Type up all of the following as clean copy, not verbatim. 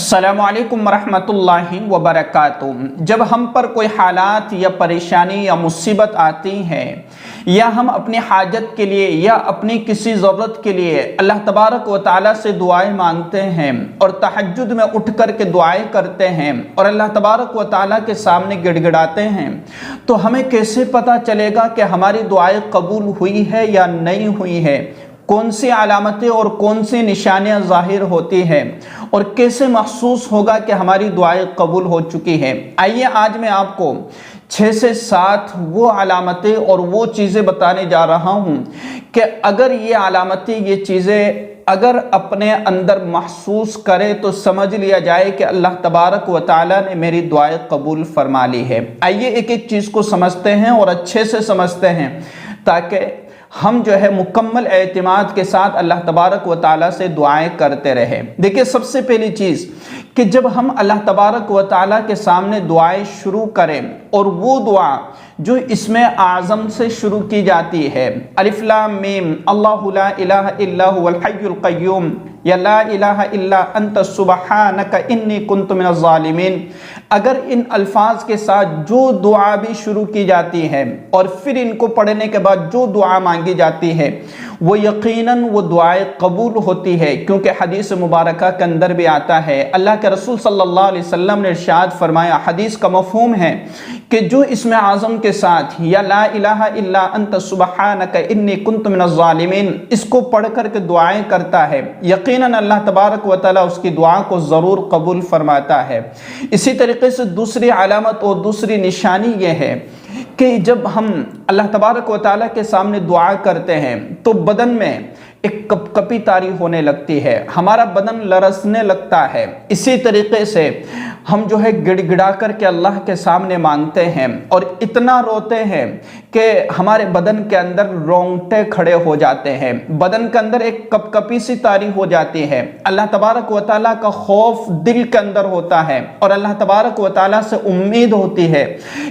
अस्सलामु अलैकुम वरहमतुल्लाहि वबरकातुहू। जब हम पर कोई हालात या परेशानी या मुसीबत आती है या हम अपनी हाजत के लिए या अपनी किसी ज़रूरत के लिए अल्लाह तबारक व तआला से दुआएं मांगते हैं और तहज्जुद में उठ कर के दुआएं करते हैं और अल्लाह तबारक व तआला के सामने गिड़गिड़ाते हैं, तो हमें कैसे पता चलेगा कि हमारी दुआएं कबूल हुई है या नहीं हुई है? कौन सी अलामतें और कौन सी निशानियां ज़ाहिर होती हैं और कैसे महसूस होगा कि हमारी दुआएं कबूल हो चुकी हैं? आइए आज मैं आपको 6 से 7 वो अलामतें और वो चीज़ें बताने जा रहा हूँ कि अगर ये अलामतें, ये चीज़ें अगर अपने अंदर महसूस करे तो समझ लिया जाए कि अल्लाह तबारक व तआला ने मेरी दुआएं कबूल फरमा ली है। आइए एक एक चीज़ को समझते हैं और अच्छे से समझते हैं ताकि हम जो है मुकम्मल एतमाद के साथ अल्लाह तबारक व तआला से दुआएं करते रहें। देखिए, सबसे पहली चीज़ कि जब हम अल्लाह तबारक व तआला के सामने दुआएं शुरू करें और वो दुआ जो इसमें आज़म से शुरू की जाती है, अलिफ लाम मीम अल्लाहु ला इलाहा इल्ला हुवल हय्युल क़य्यूम या ला इलाहा इल्ला अंत सुब्हानका इन्नी कुन्तु मिनज़ ज़ालिमीन, अगर इन अल्फाज के साथ जो दुआ भी शुरू की जाती है और फिर इनको पढ़ने के बाद जो दुआ मांगी जाती है वो यकीनन वो दुआएं कबूल होती है, क्योंकि हदीस मुबारका के अंदर भी आता है, अल्लाह के रसूल सल्लल्लाहु अलैहि वसल्लम ने इरशाद फरमाया, हदीस का मफ़हूम है कि जो इसमें आज़म के साथ या ला इलाहा इल्ला अंत सुब्हानका इन्नी कुन्तु मिनज़ ज़ालिमीन इसको पढ़ कर के दुआएं करता है, यकीनन अल्लाह तबारक व तआला उसकी दुआ को ज़रूर कबूल फरमाता है। इसी तरीके से दूसरी अलामत और दूसरी निशानी ये है कि जब हम अल्लाह तबारक व तआला के सामने दुआ करते हैं तो बदन में एक कपकपी तारी होने लगती है, हमारा बदन लरसने लगता है। इसी तरीके से हम जो है गिड़गिड़ा कर के अल्लाह के सामने मांगते हैं और इतना रोते हैं कि हमारे बदन के अंदर रोंगटे खड़े हो जाते हैं, बदन के अंदर एक कपकपी सी तारी हो जाती है। अल्लाह तबारक व तआला का खौफ दिल के अंदर होता है और अल्लाह तबारक व तआला से उम्मीद होती है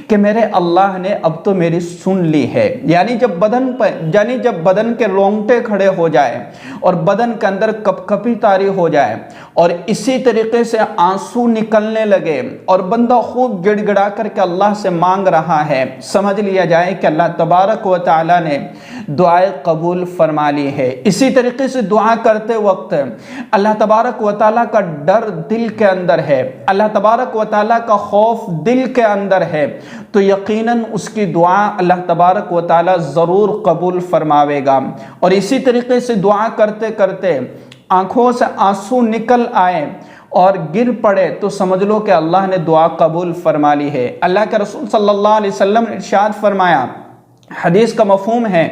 कि मेरे अल्लाह ने अब तो मेरी सुन ली है। यानी जब बदन के रोंगटे खड़े हो जाए और बदन के अंदर कपकपी तारी हो जाए और इसी तरीके से आंसू निकलने लगे और बंदा खूब गिड़गिड़ा करके अल्लाह से मांग रहा है, समझ लिया जाए कि अल्लाह तबारक व तआला ने दुआएं कबूल फरमा ली है। इसी तरीके से दुआ करते वक्त अल्लाह तबारक व तआला का डर दिल के अंदर है, अल्लाह तबारक व तआला का खौफ दिल के अंदर है, तो यकीनन उसकी दुआ अल्लाह तबारक व तआला ज़रूर कबूल फरमावेगा। और इसी तरीके से दुआ करते करते आंखों से आंसू निकल आए और गिर पड़े तो समझ लो कि अल्लाह ने दुआ कबूल फरमा ली है। अल्लाह के रसूल सल्लल्लाहु अलैहि वसल्लम ने इरशाद फरमाया, हदीस का मफ़हूम है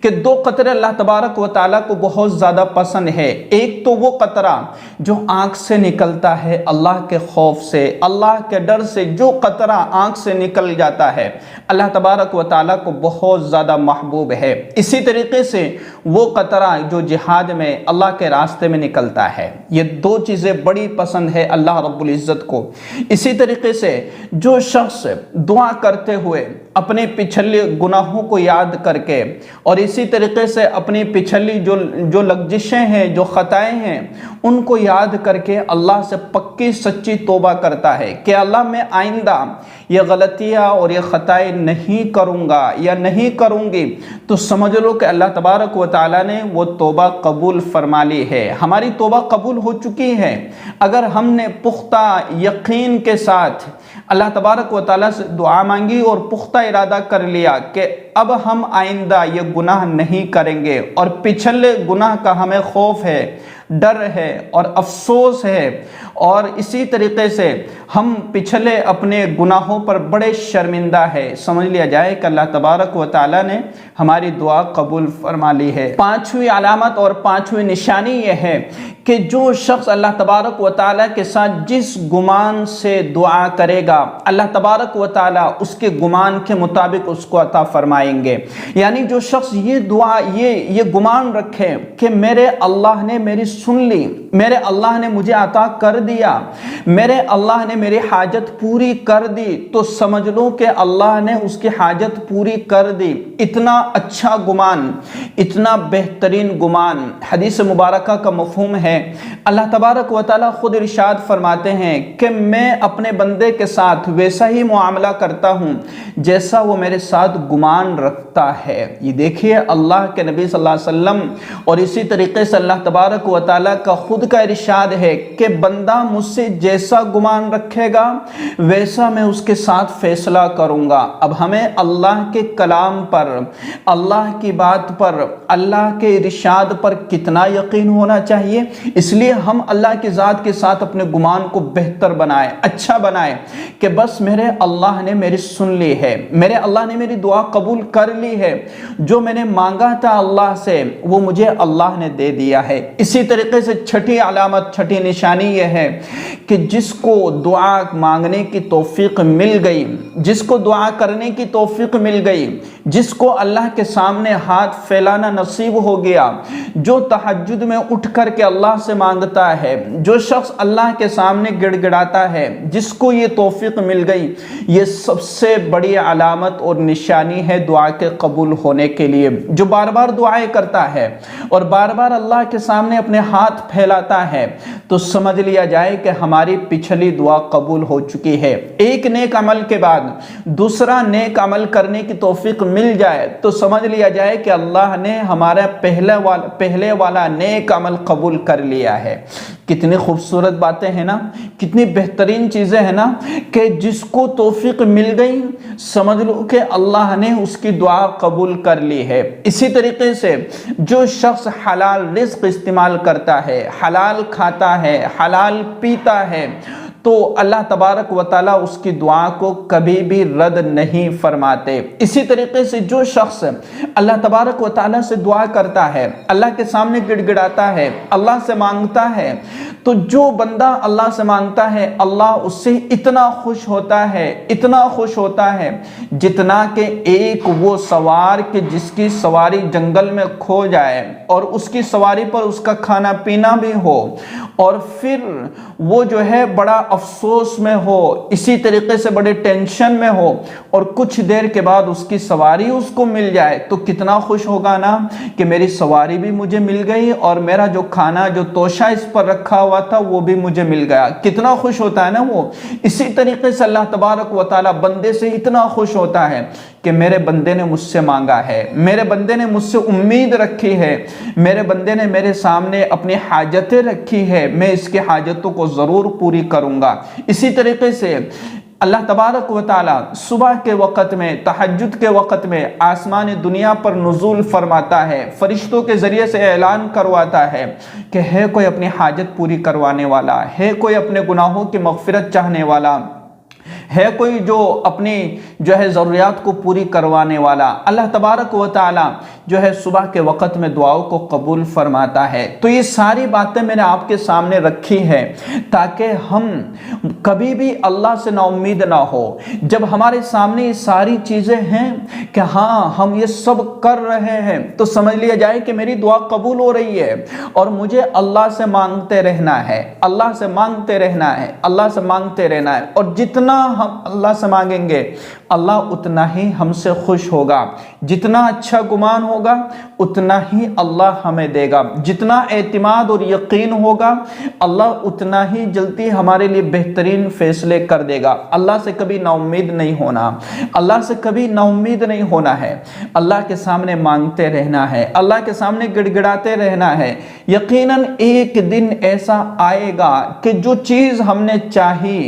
कि 2 कतरे अल्लाह तबारक व तआला को बहुत ज़्यादा पसंद है। एक तो वो कतरा जो आँख से निकलता है अल्लाह के खौफ से, अल्लाह के डर से, जो कतरा आँख से निकल जाता है अल्लाह तबारक व तआला को बहुत ज़्यादा महबूब है। इसी तरीके से वो कतरा जो जिहाद में अल्लाह के रास्ते में निकलता है, ये 2 चीज़ें बड़ी पसंद है अल्लाह रब्बुल इज़्ज़त को। इसी तरीके से जो शख्स दुआ करते हुए अपने पिछले गुनाहों को याद करके और इसी तरीके से अपनी पिछली जो लग्जिशें हैं, जो ख़ताएं हैं, उनको याद करके अल्लाह से पक्की सच्ची तौबा करता है कि अल्लाह मैं आइंदा ये गलतियाँ और ये ख़ताएं नहीं करूँगा या नहीं करूँगी, तो समझ लो कि अल्लाह तबारक व तआला ने वो तौबा कबूल फरमा ली है, हमारी तौबा कबूल हो चुकी है। अगर हमने पुख्ता यकीन के साथ अल्लाह तबारक व तआला से दुआ मांगी और पुख्ता इरादा कर लिया कि अब हम आइंदा ये गुनाह नहीं करेंगे और पिछले गुनाह का हमें खौफ है, डर है और अफसोस है, और इसी तरीके से हम पिछले अपने गुनाहों पर बड़े शर्मिंदा है, समझ लिया जाए कि अल्लाह तबारक व तआला ने हमारी दुआ कबूल फरमा ली है। 5वीं अलामत और 5वीं निशानी यह है कि जो शख्स अल्लाह तबारक व तआला के साथ जिस गुमान से दुआ करेगा अल्लाह तबारक व तआला उसके गुमान के मुताबिक उसको अता फरमाएंगे। यानी जो शख्स ये दुआ ये गुमान रखे कि मेरे अल्लाह ने मेरी सुन ली, मेरे अल्लाह ने मुझे अता कर दिया, मेरे अल्लाह ने मेरी हाजत पूरी कर दी, तो समझ लो कि अल्लाह ने उसकी हाजत पूरी कर दी। इतना अच्छा गुमान, इतना बेहतरीन गुमान। हदीस मुबारका का मफ़हूम है, अल्लाह तबारक व तआला खुद इरशाद फरमाते हैं कि मैं अपने बंदे के साथ वैसा ही मुआमला करता हूँ जैसा वो मेरे साथ गुमान रखता है। ये देखिए अल्लाह के नबी सल्लल्लाहु अलैहि वसल्लम, और इसी तरीके से अल्लाह तबारक व तआला का खुद का इरशाद है कि बंदा मुझसे जैसा गुमान रखेगा वैसा मैं उसके साथ फैसला करूँगा। अब हमें अल्लाह के कलाम पर, अल्लाह की बात पर, अल्लाह के इरशाद पर कितना यकीन होना चाहिए। इसलिए हम अल्लाह की ज़ात के साथ अपने गुमान को बेहतर बनाएं, अच्छा बनाएं कि बस मेरे अल्लाह ने मेरी सुन ली है, मेरे अल्लाह ने मेरी दुआ कबूल कर ली है, जो मैंने मांगा था अल्लाह से वो मुझे अल्लाह ने दे दिया है। इसी तरीके से छठी अलामत, छठी निशानी यह है कि जिसको दुआ मांगने की तौफीक मिल गई, जिसको दुआ करने की तौफीक मिल गई, जिसको अल्लाह के सामने हाथ फैलाना नसीब हो गया, जो तहज्जुद में उठ कर के अल्लाह से मांगता है, जो शख्स अल्लाह के सामने गिड़गिड़ाता है, जिसको ये तौफीक मिल गई, ये सबसे बड़ी अलामत और निशानी है दुआ के कबूल होने के लिए। जो बार बार दुआएं करता है और बार बार अल्लाह के सामने अपने हाथ फैलाता है, तो समझ लिया जाए कि हमारी पिछली दुआ कबूल हो चुकी है। एक नेक अमल के बाद दूसरा नेक अमल करने की तौफीक मिल जाए तो समझ लिया जाए कि अल्लाह ने हमारा पहले वाला नेक अमल कबूल कर लिया है। कितनी खूबसूरत बातें हैं ना, कितनी बेहतरीन चीज़ें हैं ना, कि जिसको तौफीक मिल गई समझ लो कि अल्लाह ने उसकी दुआ कबूल कर ली है। इसी तरीके से जो शख्स हलाल रिज़्क इस्तेमाल करता है, हलाल खाता है, हलाल पीता है, तो अल्लाह तबारक व तआला उसकी दुआ को कभी भी रद्द नहीं फरमाते। इसी तरीके से जो शख्स अल्लाह तबारक व तआला से दुआ करता है, अल्लाह के सामने गिड़गिड़ाता है, अल्लाह से मांगता है, तो जो बंदा अल्लाह से मांगता है अल्लाह उससे इतना खुश होता है, इतना खुश होता है जितना कि एक वो सवार के जिसकी सवारी जंगल में खो जाए और उसकी सवारी पर उसका खाना पीना भी हो और फिर वो जो है बड़ा अफसोस में हो, इसी तरीके से बड़े टेंशन में हो और कुछ देर के बाद उसकी सवारी उसको मिल जाए तो कितना खुश होगा ना कि मेरी सवारी भी मुझे मिल गई और मेरा जो खाना, जो तोशा इस पर रखा हुआ था वो भी मुझे मिल गया। कितना खुश होता है ना वो। इसी तरीके से अल्लाह तबारक व तआला बंदे से इतना खुश होता है कि मेरे बंदे ने मुझसे मांगा है, मेरे बंदे ने मुझसे उम्मीद रखी है, मेरे बंदे ने मेरे सामने अपनी हाजतें रखी है, मैं इसकी हाजतों को ज़रूर पूरी करूँगा। इसी तरीके से अल्लाह तबारक व तआला सुबह के वक़्त में, तहज्जुद के वक़्त में आसमान दुनिया पर नुज़ूल फरमाता है, फरिश्तों के ज़रिए से ऐलान करवाता है कि है कोई अपनी हाजत पूरी करवाने वाला, है कोई अपने गुनाहों की मग़फ़िरत चाहने वाला, है कोई जो अपनी जो है ज़रूरियात को पूरी करवाने वाला। अल्लाह तबारक व तआला जो है सुबह के वक़्त में दुआओं को कबूल फरमाता है। तो ये सारी बातें मैंने आपके सामने रखी है ताकि हम कभी भी अल्लाह से नाउम्मीद ना हो। जब हमारे सामने ये सारी चीज़ें हैं कि हाँ हम ये सब कर रहे हैं तो समझ लिया जाए कि मेरी दुआ कबूल हो रही है और मुझे अल्लाह से मांगते रहना है, अल्लाह से मांगते रहना है, अल्लाह से मांगते रहना है। और जितना हम अल्लाह से मांगेंगे अल्लाह उतना ही हमसे खुश होगा। जितना अच्छा गुमान होगा उतना ही अल्लाह हमें देगा। जितना एतिमाद और यकीन होगा अल्लाह उतना ही जल्दी हमारे लिए बेहतरीन फैसले कर देगा। अल्लाह से कभी नाउम्मीद नहीं होना, अल्लाह से कभी नाउम्मीद नहीं होना है। अल्लाह के सामने मांगते रहना है, अल्लाह के सामने गिड़गिड़ाते रहना है। यकीनन एक दिन ऐसा आएगा कि जो चीज़ हमने चाही,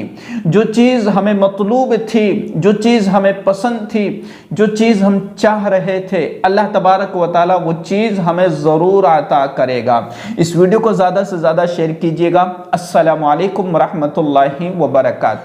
जो चीज़ हमें मतलूब थी, जो चीज़ हमें पसंद थी, जो चीज़ हम चाह रहे थे, अल्लाह तबारक व तआला वो चीज़ हमें ज़रूर अता करेगा। इस वीडियो को ज़्यादा से ज़्यादा शेयर कीजिएगा। अस्सलामु अलैकुम व रहमतुल्लाहि व बरकातहू।